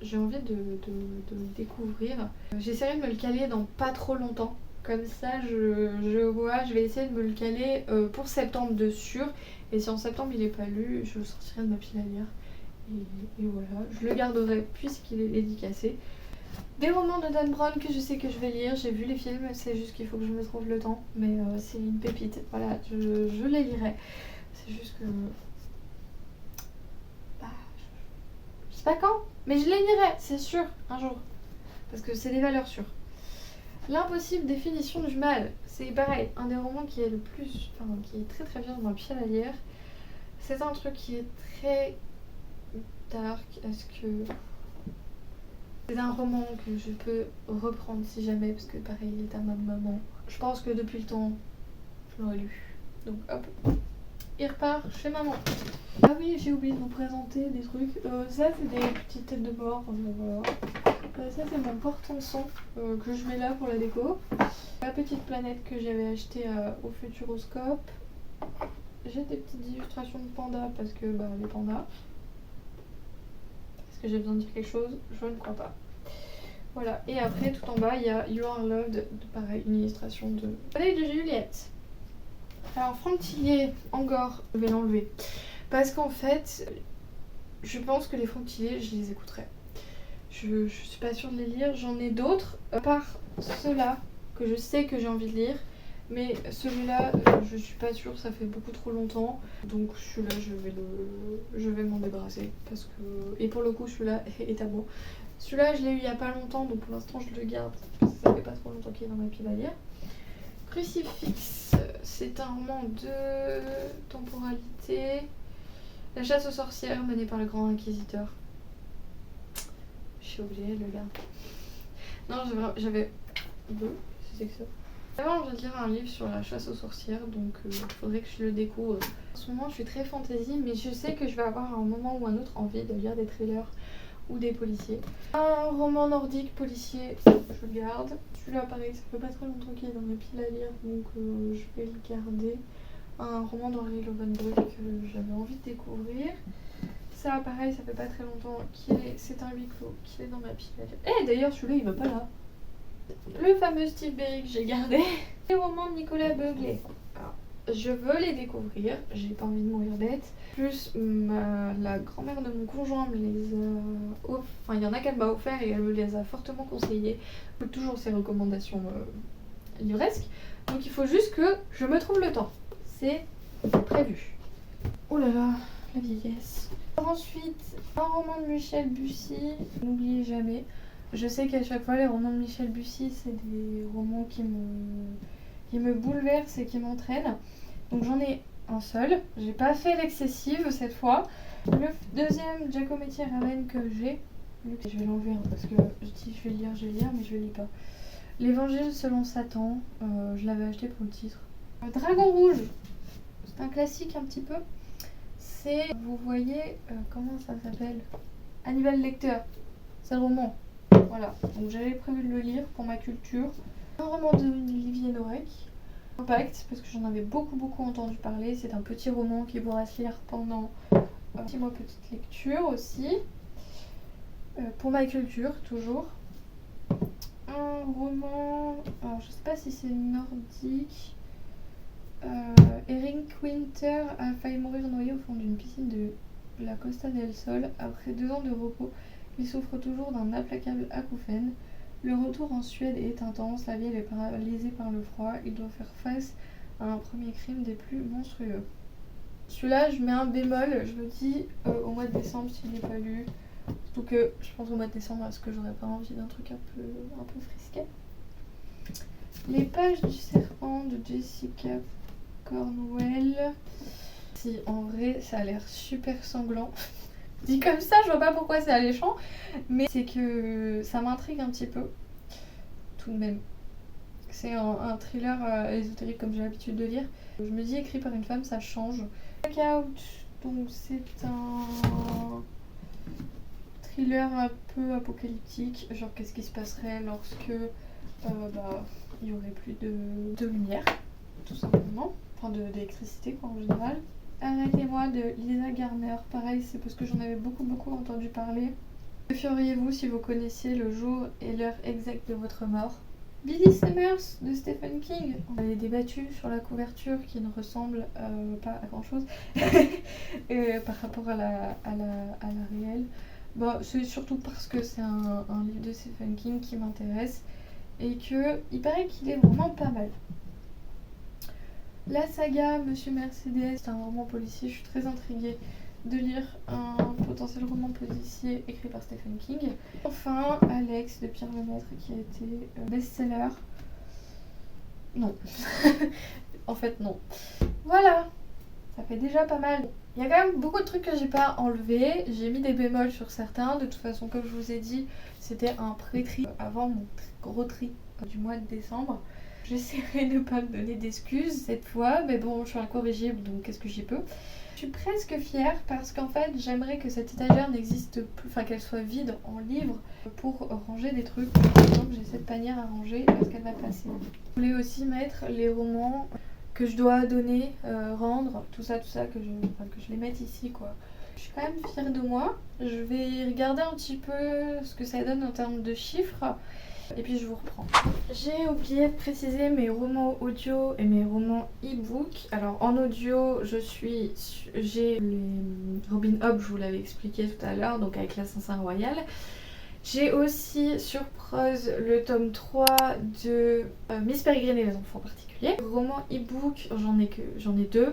j'ai envie de le découvrir. J'essaierai de me le caler dans pas trop longtemps. Comme ça, je vais essayer de me le caler pour septembre de sûr. Et si en septembre il n'est pas lu, je le sortirai de ma pile à lire. Et voilà, je le garderai puisqu'il est dédicacé. Des romans de Dan Brown que je sais que je vais lire, j'ai vu les films, c'est juste qu'il faut que je me trouve le temps, mais c'est une pépite, voilà, je les lirai. C'est juste que... je sais pas quand, mais je les lirai, c'est sûr, un jour, parce que c'est des valeurs sûres. L'impossible définition du mal, c'est pareil, un des romans qui est qui est très très bien dans ma pile à lire. C'est un truc qui est très dark, est-ce que... C'est un roman que je peux reprendre si jamais, parce que pareil, il est à ma maman. Je pense que depuis le temps, je l'aurais lu. Donc hop, il repart chez maman. Ah oui, j'ai oublié de vous présenter des trucs. Ça, c'est des petites têtes de mort. Voilà. Ça, c'est mon porte-encens que je mets là pour la déco. La petite planète que j'avais achetée au Futuroscope. J'ai des petites illustrations de pandas parce que les pandas. Est-ce que j'ai besoin de dire quelque chose? Je ne crois pas. Voilà, et après tout en bas il y a You Are Loved, pareil, une illustration de Soleil de Juliette. Alors Franck Tillier, encore, je vais l'enlever. Parce qu'en fait, je pense que les Franck Tillier, je les écouterai. Je suis pas sûre de les lire, j'en ai d'autres, à part ceux-là, que je sais que j'ai envie de lire. Mais celui-là, je suis pas sûre, ça fait beaucoup trop longtemps. Donc celui-là, je vais m'en débarrasser. Parce que... Et pour le coup, celui-là est à moi. Celui-là, je l'ai eu il y a pas longtemps, donc pour l'instant, je le garde. Parce que ça fait pas trop longtemps qu'il est dans ma pile à lire. Crucifix, c'est un roman de temporalité. La chasse aux sorcières menée par le grand inquisiteur. Je suis obligée de le garder. Non, j'avais... C'est que ça. Avant, je viens de lire un livre sur la chasse aux sorcières, donc il faudrait que je le découvre. En ce moment, je suis très fantasy, mais je sais que je vais avoir un moment ou un autre envie de lire des thrillers ou des policiers. Un roman nordique policier, je le garde. Celui-là, pareil, ça fait pas très longtemps qu'il est dans mes piles à lire, donc je vais le garder. Un roman d'Henri Lovenbruch que j'avais envie de découvrir. Ça, pareil, ça fait pas très longtemps c'est un huis clos qu'il est dans ma pile à lire. Eh, d'ailleurs, celui-là, il va pas là. Le fameux Steve Berry que j'ai gardé. Les romans de Nicolas Beuglet. Alors, je veux les découvrir, j'ai pas envie de mourir bête. Plus la grand-mère de mon conjoint me les a enfin il y en a qu'elle m'a offert et elle me les a fortement conseillés. Toujours ses recommandations livresques. Donc il faut juste que je me trouve le temps. C'est prévu. Oh là là, la vieillesse. Ensuite, un roman de Michel Bussy, n'oubliez jamais. Je sais qu'à chaque fois, les romans de Michel Bussy, c'est des romans qui me bouleversent et qui m'entraînent. Donc j'en ai un seul. J'ai pas fait l'excessive cette fois. Le deuxième Giacometti Raven que j'ai. Je vais l'enlever parce que je dis je vais lire, mais je lis pas. L'Évangile selon Satan. Je l'avais acheté pour le titre. Dragon Rouge. C'est un classique un petit peu. C'est, vous voyez, comment ça s'appelle? Hannibal Lecter. C'est le roman. Voilà, donc j'avais prévu de le lire pour ma culture. Un roman d'Olivier Norek, Impact, parce que j'en avais beaucoup entendu parler. C'est un petit roman qui pourra se lire pendant 6 mois, petite lecture aussi. Pour ma culture, toujours. Un roman, alors je sais pas si c'est nordique. Erin Winter a failli mourir noyé au fond d'une piscine de la Costa del Sol. Après 2 ans de repos, il souffre toujours d'un implacable acouphène. Le retour en Suède est intense, la ville est paralysée par le froid. Il doit faire face à un premier crime des plus monstrueux. Celui-là, je mets un bémol, je le dis au mois de décembre s'il n'est pas lu. Surtout que je pense au mois de décembre parce que j'aurais pas envie d'un truc un peu frisquet. Les pages du serpent de Jessica Cornwell. Si, en vrai, ça a l'air super sanglant. Dit comme ça, je vois pas pourquoi c'est alléchant, mais c'est que ça m'intrigue un petit peu, tout de même. C'est un thriller ésotérique comme j'ai l'habitude de lire. Je me dis écrit par une femme, ça change. Blackout, donc c'est un thriller un peu apocalyptique, genre qu'est-ce qui se passerait lorsque il y aurait plus de lumière, tout simplement, enfin d'électricité quoi en général. Arrêtez-moi de Lisa Garner, pareil c'est parce que j'en avais beaucoup entendu parler. Que feriez-vous si vous connaissiez le jour et l'heure exacte de votre mort? Billy Summers de Stephen King. On avait débattu sur la couverture qui ne ressemble pas à grand chose par rapport à la réelle. Bon, c'est surtout parce que c'est un livre de Stephen King qui m'intéresse et que il paraît qu'il est vraiment pas mal. La saga Monsieur Mercedes, c'est un roman policier, je suis très intriguée de lire un potentiel roman policier écrit par Stephen King. Enfin, Alex de Pierre Lemaitre qui a été best-seller. Non. En fait, non. Voilà, ça fait déjà pas mal. Il y a quand même beaucoup de trucs que j'ai pas enlevés. J'ai mis des bémols sur certains. De toute façon, comme je vous ai dit, c'était un pré-tri avant mon gros tri du mois de décembre. J'essaierai de ne pas me donner d'excuses cette fois, mais bon, je suis incorrigible, donc qu'est-ce que j'y peux. Je suis presque fière parce qu'en fait, j'aimerais que cette étagère n'existe plus, enfin qu'elle soit vide en livres pour ranger des trucs. Par exemple, j'ai cette panière à ranger parce qu'elle va passer. Je voulais aussi mettre les romans que je dois donner, rendre, tout ça, que je les mette ici, quoi. Je suis quand même fière de moi. Je vais regarder un petit peu ce que ça donne en termes de chiffres. Et puis je vous reprends. J'ai oublié de préciser mes romans audio et mes romans e-book. Alors en audio, j'ai les Robin Hood, je vous l'avais expliqué tout à l'heure, donc avec l'Assassin Royal. J'ai aussi sur Prose le tome 3 de Miss Peregrine et les enfants particuliers. Roman e-book, j'en ai deux.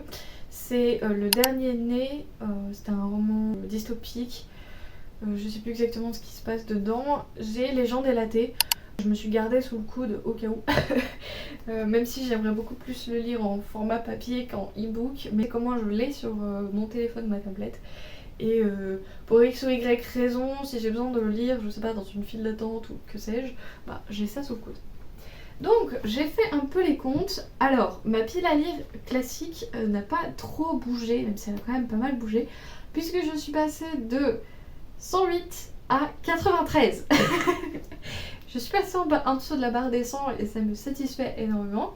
C'est Le Dernier Né, c'est un roman dystopique. Je sais plus exactement ce qui se passe dedans. J'ai Légende et Laté. Je me suis gardée sous le coude au cas où. Même si j'aimerais beaucoup plus le lire en format papier qu'en e-book. Mais comment je l'ai sur mon téléphone, ma tablette. Et pour X ou Y raison, si j'ai besoin de le lire, je sais pas, dans une file d'attente ou que sais-je, bah j'ai ça sous le coude. Donc j'ai fait un peu les comptes. Alors ma pile à lire classique n'a pas trop bougé, même si elle a quand même pas mal bougé, puisque je suis passée de 108 à 93. Je suis passée en dessous de la barre des 100 et ça me satisfait énormément.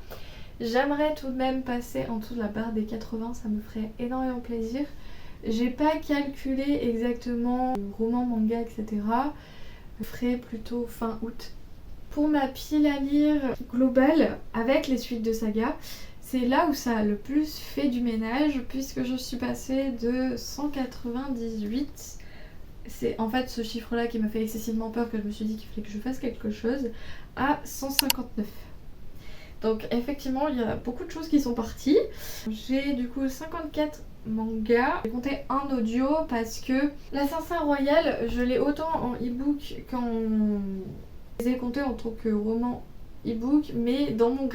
J'aimerais tout de même passer en dessous de la barre des 80, ça me ferait énormément plaisir. J'ai pas calculé exactement le roman, manga, etc. Je ferai plutôt fin août. Pour ma pile à lire globale, avec les suites de saga, c'est là où ça a le plus fait du ménage, puisque je suis passée de 198. C'est en fait ce chiffre-là qui m'a fait excessivement peur, que je me suis dit qu'il fallait que je fasse quelque chose, à 159. Donc effectivement, il y a beaucoup de choses qui sont parties. J'ai du coup 54 mangas. J'ai compté un audio parce que l'Assassin Royal, je l'ai autant en e-book qu'en... Je les ai comptés en tant que roman e-book, mais dans mon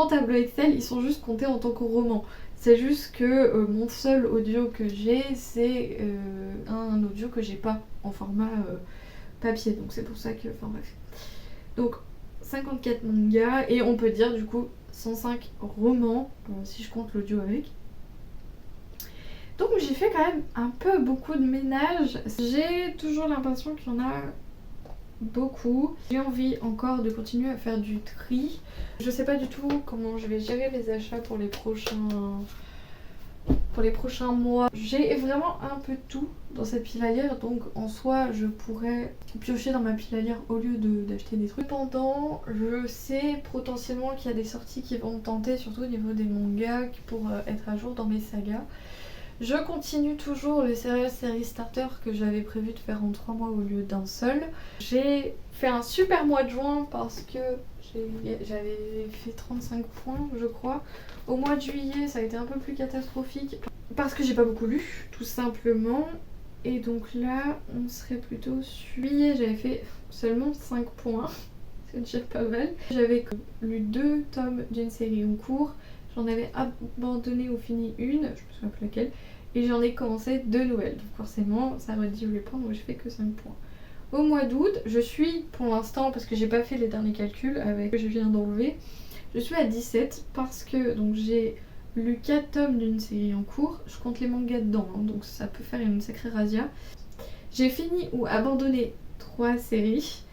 tableau Excel, ils sont juste comptés en tant que roman. C'est juste que mon seul audio que j'ai, c'est un audio que j'ai pas en format papier. Donc c'est pour ça que... Enfin bref. Donc 54 mangas et on peut dire du coup 105 romans si je compte l'audio avec. Donc j'ai fait quand même un peu beaucoup de ménage. J'ai toujours l'impression qu'il y en a beaucoup. J'ai envie encore de continuer à faire du tri. Je sais pas du tout comment je vais gérer les achats pour les prochains mois. J'ai vraiment un peu de tout dans cette pile à lire, donc en soi je pourrais piocher dans ma pile à lire au lieu d'acheter des trucs. Cependant, je sais potentiellement qu'il y a des sorties qui vont me tenter, surtout au niveau des mangas, pour être à jour dans mes sagas. Je continue toujours le série starter que j'avais prévu de faire en 3 mois au lieu d'un seul. J'ai fait un super mois de juin parce que j'avais fait 35 points je crois. Au mois de juillet ça a été un peu plus catastrophique parce que j'ai pas beaucoup lu tout simplement. Et donc là on serait plutôt sur juillet, j'avais fait seulement 5 points. C'est déjà pas mal. J'avais lu 2 tomes d'une série en cours. J'en avais abandonné ou fini une, je me souviens plus laquelle, et j'en ai commencé 2 nouvelles. Donc forcément, ça réduit les points, donc je fais que 5 points. Au mois d'août, je suis pour l'instant, parce que j'ai pas fait les derniers calculs avec ce que je viens d'enlever, je suis à 17 parce que donc j'ai lu 4 tomes d'une série en cours, je compte les mangas dedans, hein, donc ça peut faire une sacrée razzia. J'ai fini ou abandonné 3 séries,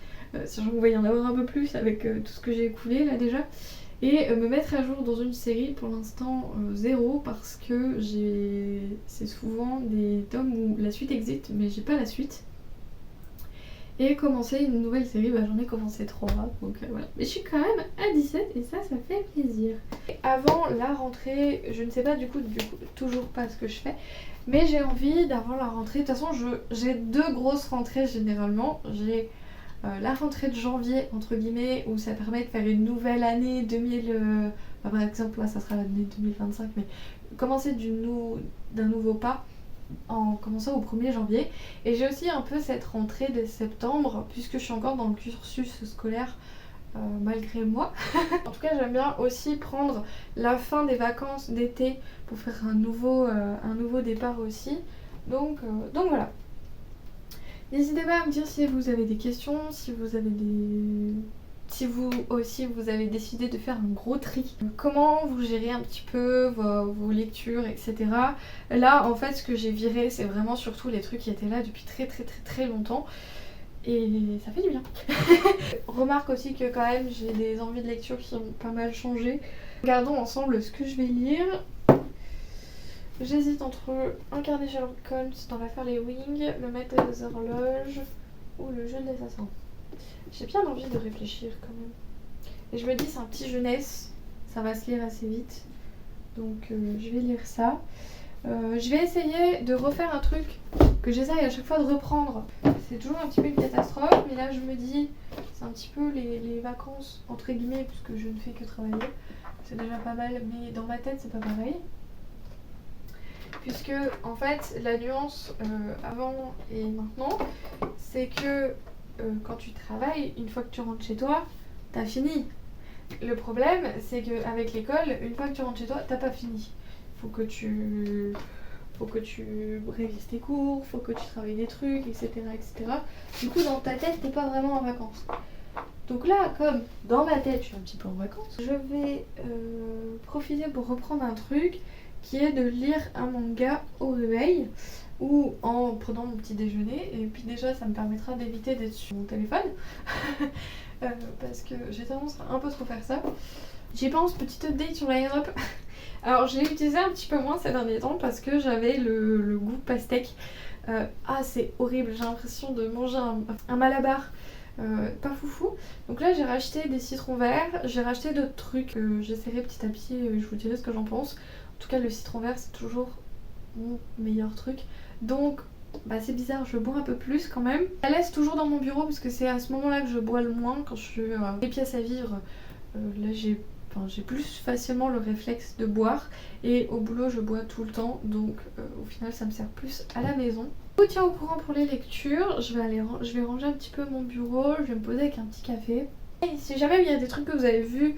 sachant que vous voyez en avoir un peu plus avec tout ce que j'ai écoulé là déjà. Et me mettre à jour dans une série, pour l'instant 0, parce que c'est souvent des tomes où la suite existe mais j'ai pas la suite. Et commencer une nouvelle série, bah j'en ai commencé 3, donc voilà. Mais je suis quand même à 17 et ça fait plaisir. Et avant la rentrée, je ne sais pas du coup toujours pas ce que je fais, mais j'ai envie d'avant la rentrée, de toute façon j'ai 2 grosses rentrées généralement. J'ai la rentrée de janvier entre guillemets où ça permet de faire une nouvelle année 2000, par exemple là ça sera l'année 2025, mais commencer d'un nouveau pas en commençant au 1er janvier. Et j'ai aussi un peu cette rentrée de septembre, puisque je suis encore dans le cursus scolaire malgré moi. En tout cas j'aime bien aussi prendre la fin des vacances d'été pour faire un nouveau départ aussi. Donc voilà. N'hésitez pas à me dire si vous avez des questions, si vous aussi vous avez décidé de faire un gros tri. Comment vous gérez un petit peu vos lectures, etc. Là en fait ce que j'ai viré c'est vraiment surtout les trucs qui étaient là depuis très longtemps. Et ça fait du bien. Remarque aussi que quand même j'ai des envies de lecture qui ont pas mal changé. Regardons ensemble ce que je vais lire. J'hésite entre un carnet Sherlock Holmes dans l'affaire Les Wings, le maître des horloges ou le jeu de l'assassin. J'ai bien envie de réfléchir quand même. Et je me dis c'est un petit jeunesse, ça va se lire assez vite. Donc je vais lire ça. Je vais essayer de refaire un truc que j'essaye à chaque fois de reprendre. C'est toujours un petit peu une catastrophe, mais là je me dis, c'est un petit peu les vacances, entre guillemets, puisque je ne fais que travailler. C'est déjà pas mal, mais dans ma tête c'est pas pareil. Puisque en fait la nuance avant et maintenant, c'est que quand tu travailles, une fois que tu rentres chez toi, t'as fini. Le problème c'est qu'avec l'école, une fois que tu rentres chez toi, t'as pas fini. Faut que tu révises tes cours, faut que tu travailles des trucs, etc. Du coup, dans ta tête, t'es pas vraiment en vacances. Donc là, comme dans ma tête, je suis un petit peu en vacances, je vais profiter pour reprendre un truc qui est de lire un manga au réveil ou en prenant mon petit déjeuner. Et puis déjà, ça me permettra d'éviter d'être sur mon téléphone parce que j'ai tendance à un peu trop faire ça. J'y pense, petite update sur la up. Alors je l'ai utilisé un petit peu moins ces derniers temps parce que j'avais le goût pastèque. C'est horrible, j'ai l'impression de manger un malabar pas foufou. Donc là j'ai racheté des citrons verts, j'ai racheté d'autres trucs. J'essaierai petit à petit, je vous dirai ce que j'en pense. En tout cas le citron vert c'est toujours mon meilleur truc. Donc c'est bizarre, je bois un peu plus quand même. Je la laisse toujours dans mon bureau parce que c'est à ce moment là que je bois le moins quand je suis les pièces à vivre. Là j'ai plus facilement le réflexe de boire et au boulot je bois tout le temps donc au final ça me sert plus à la maison. Je vous tiens au courant pour les lectures, je vais ranger un petit peu mon bureau, je vais me poser avec un petit café. Et si jamais il y a des trucs que vous avez vus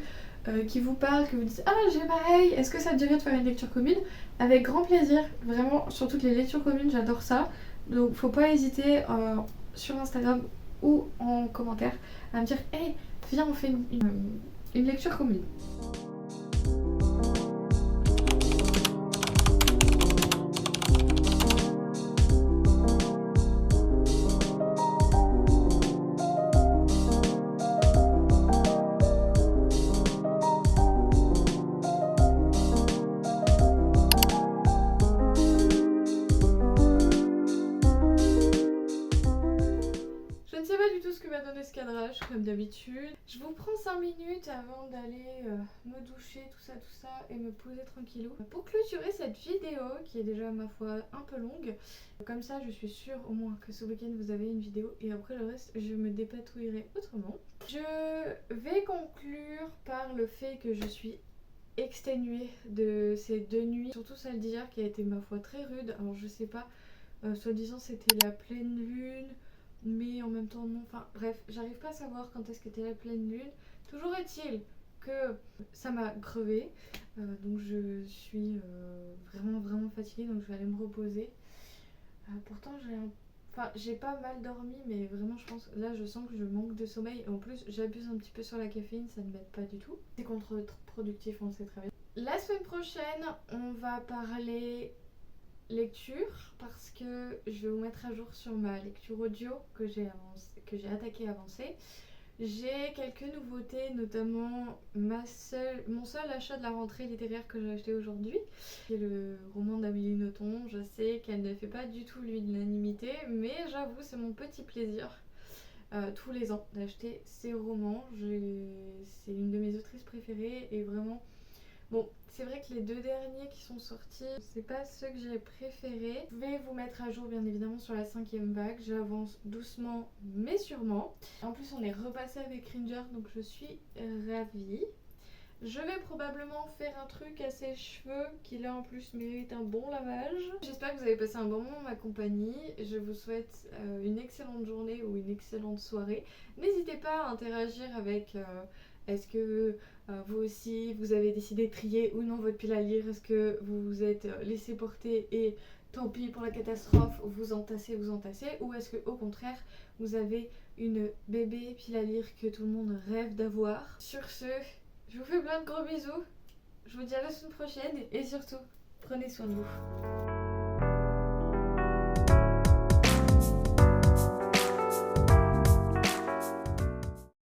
qui vous parlent, que vous dites ah j'ai pareil, est-ce que ça te dirait de faire une lecture commune? Avec grand plaisir, vraiment sur toutes les lectures communes j'adore ça. Donc faut pas hésiter sur Instagram ou en commentaire à me dire hey viens on fait une lecture commune. Je ne sais pas du tout ce que va donner ce cadrage comme d'habitude. Je vous prends 5 minutes avant d'aller me doucher, tout ça et me poser tranquillou. Pour clôturer cette vidéo qui est déjà ma foi un peu longue. Comme ça je suis sûre au moins que ce week-end vous avez une vidéo et après le reste je me dépatouillerai autrement. Je vais conclure par le fait que je suis exténuée de ces 2 nuits. Surtout celle d'hier qui a été ma foi très rude. Alors je sais pas, soi-disant c'était la pleine lune. Mais en même temps non, enfin bref, j'arrive pas à savoir quand est-ce qu'était la pleine lune. Toujours est-il que ça m'a crevé, donc je suis vraiment fatiguée, donc je vais aller me reposer. Pourtant j'ai pas mal dormi, mais vraiment je pense, là je sens que je manque de sommeil. En plus j'abuse un petit peu sur la caféine, ça ne m'aide pas du tout. C'est contre-productif, on le sait très bien. La semaine prochaine, on va parler lecture parce que je vais vous mettre à jour sur ma lecture audio que j'ai attaqué à avancer. J'ai quelques nouveautés, notamment mon seul achat de la rentrée littéraire que j'ai acheté aujourd'hui, qui est le roman d'Amélie Nothomb. Je sais qu'elle ne fait pas du tout l'unanimité, mais j'avoue c'est mon petit plaisir tous les ans d'acheter ces romans. C'est une de mes autrices préférées et vraiment bon, c'est vrai que les 2 derniers qui sont sortis, c'est pas ceux que j'ai préférés. Je vais vous mettre à jour bien évidemment sur la 5e vague. J'avance doucement mais sûrement. En plus on est repassé avec Ringer donc je suis ravie. Je vais probablement faire un truc à ses cheveux qui là en plus mérite un bon lavage. J'espère que vous avez passé un bon moment en ma compagnie. Je vous souhaite une excellente journée ou une excellente soirée. N'hésitez pas à interagir avec est-ce que vous aussi vous avez décidé de trier ou non votre pile à lire. Est-ce que vous vous êtes laissé porter et tant pis pour la catastrophe, vous entassez. Ou est-ce que au contraire vous avez une bébé pile à lire que tout le monde rêve d'avoir. Sur ce, je vous fais plein de gros bisous. Je vous dis à la semaine prochaine et surtout, prenez soin de vous.